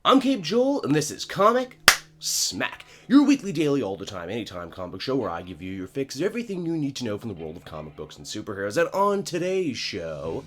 I'm Cape Joel, and this is Comic Smack, your weekly, daily, all the time, anytime comic book show where I give you your fix of everything you need to know from the world of comic books and superheroes. And on today's show,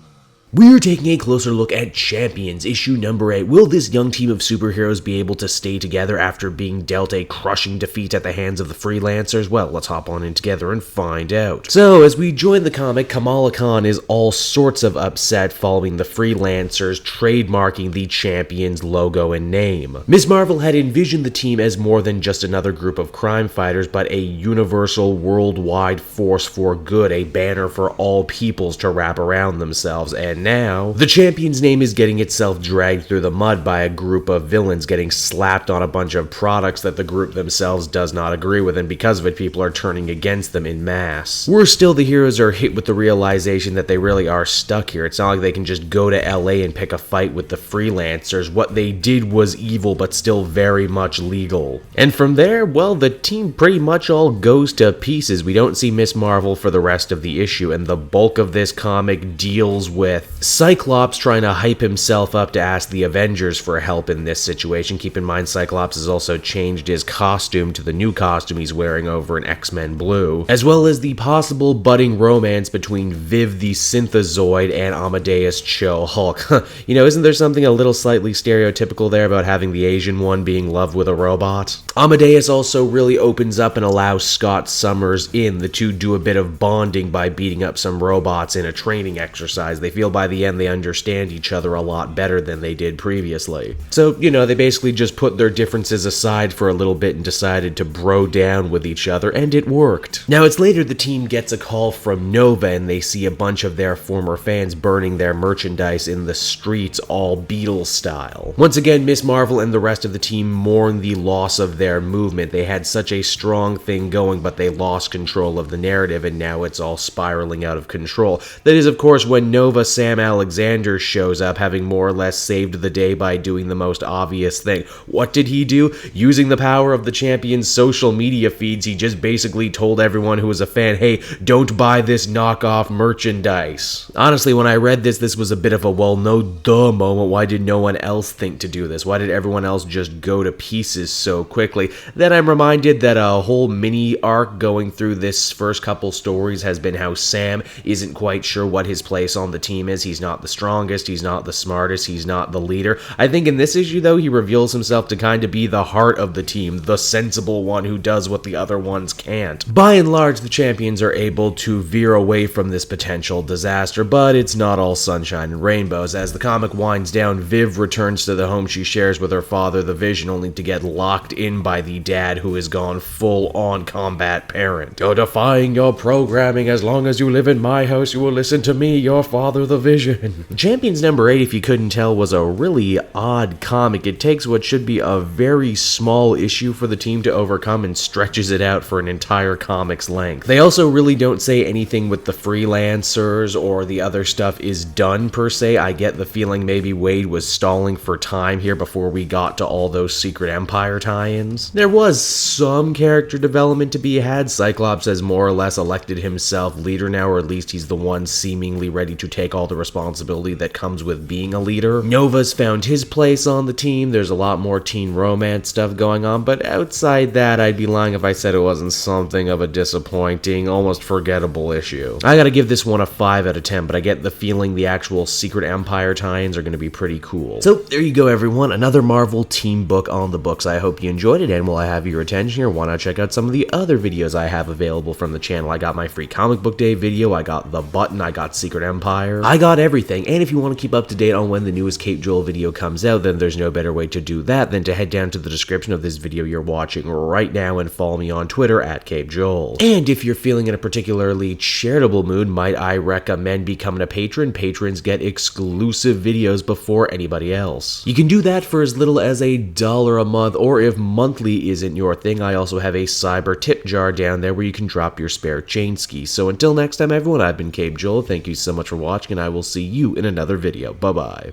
we're taking a closer look at Champions, issue number 8. Will this young team of superheroes be able to stay together after being dealt a crushing defeat at the hands of the Freelancers? Well, let's hop on in together and find out. So, as we join the comic, Kamala Khan is all sorts of upset following the Freelancers trademarking the Champions logo and name. Ms.Marvel had envisioned the team as more than just another group of crime fighters, but a universal, worldwide force for good, a banner for all peoples to wrap around themselves, and now, the Champion's name is getting itself dragged through the mud by a group of villains getting slapped on a bunch of products that the group themselves does not agree with, and because of it, people are turning against them in mass. Worse still, the heroes are hit with the realization that they really are stuck here. It's not like they can just go to LA and pick a fight with the Freelancers. What they did was evil, but still very much legal. And from there, well, the team pretty much all goes to pieces. We don't see Ms.Marvel for the rest of the issue, and the bulk of this comic deals with Cyclops trying to hype himself up to ask the Avengers for help in this situation. Keep in mind, Cyclops has also changed his costume to the new costume he's wearing over in X-Men Blue, as well as the possible budding romance between Viv the Synthezoid and Amadeus Cho Hulk. Isn't there something a little slightly stereotypical there about having the Asian one being in love with a robot? Amadeus also really opens up and allows Scott Summers in. The two do a bit of bonding by beating up some robots in a training exercise. They feel by the end they understand each other a lot better than they did previously. So, they basically just put their differences aside for a little bit and decided to bro down with each other, and it worked. Now, it's later the team gets a call from Nova, and they see a bunch of their former fans burning their merchandise in the streets, all Beatles style. Once again, Ms.Marvel and the rest of the team mourn the loss of their movement. They had such a strong thing going, but they lost control of the narrative, and now it's all spiraling out of control. That is, of course, when Nova Sam Alexander shows up, having more or less saved the day by doing the most obvious thing. What did he do? Using the power of the Champion's social media feeds, he just basically told everyone who was a fan, hey, don't buy this knockoff merchandise. Honestly, when I read this was a bit of a well, no duh moment. Why did no one else think to do this? Why did everyone else just go to pieces so quickly? Then I'm reminded that a whole mini arc going through this first couple stories has been how Sam isn't quite sure what his place on the team is. He's not the strongest, he's not the smartest, he's not the leader. I think in this issue, though, he reveals himself to kind of be the heart of the team, the sensible one who does what the other ones can't. By and large, the Champions are able to veer away from this potential disaster, but it's not all sunshine and rainbows. As the comic winds down, Viv returns to the home she shares with her father, the Vision, only to get locked in by the dad who has gone full-on combat parent. You're defying your programming. As long as you live in my house, you will listen to me, your father, the Vision. Champions number 8, if you couldn't tell, was a really odd comic. It takes what should be a very small issue for the team to overcome and stretches it out for an entire comic's length. They also really don't say anything with the Freelancers or the other stuff is done per se. I get the feeling maybe Wade was stalling for time here before we got to all those Secret Empire tie-ins. There was some character development to be had. Cyclops has more or less elected himself leader now, or at least he's the one seemingly ready to take all the responsibility that comes with being a leader. Nova's found his place on the team. There's a lot more teen romance stuff going on, but outside that, I'd be lying if I said it wasn't something of a disappointing, almost forgettable issue. I gotta give this one a 5 out of 10, but I get the feeling the actual Secret Empire tie-ins are gonna be pretty cool. So there you go, everyone. Another Marvel team book on the books. I hope you enjoyed it, and while I have your attention here, why not check out some of the other videos I have available from the channel. I got my free comic book day video, I got The Button, I got Secret Empire, I got everything. And if you want to keep up to date on when the newest Cape Joel video comes out, then there's no better way to do that than to head down to the description of this video you're watching right now and follow me on Twitter at Cape Joel. And if you're feeling in a particularly charitable mood, might I recommend becoming a patron? Patrons get exclusive videos before anybody else. You can do that for as little as $1 a month, or if monthly isn't your thing, I also have a cyber tip jar down there where you can drop your spare chain ski. So until next time, everyone, I've been Cape Joel. Thank you so much for watching, and I will see you in another video. Bye-bye.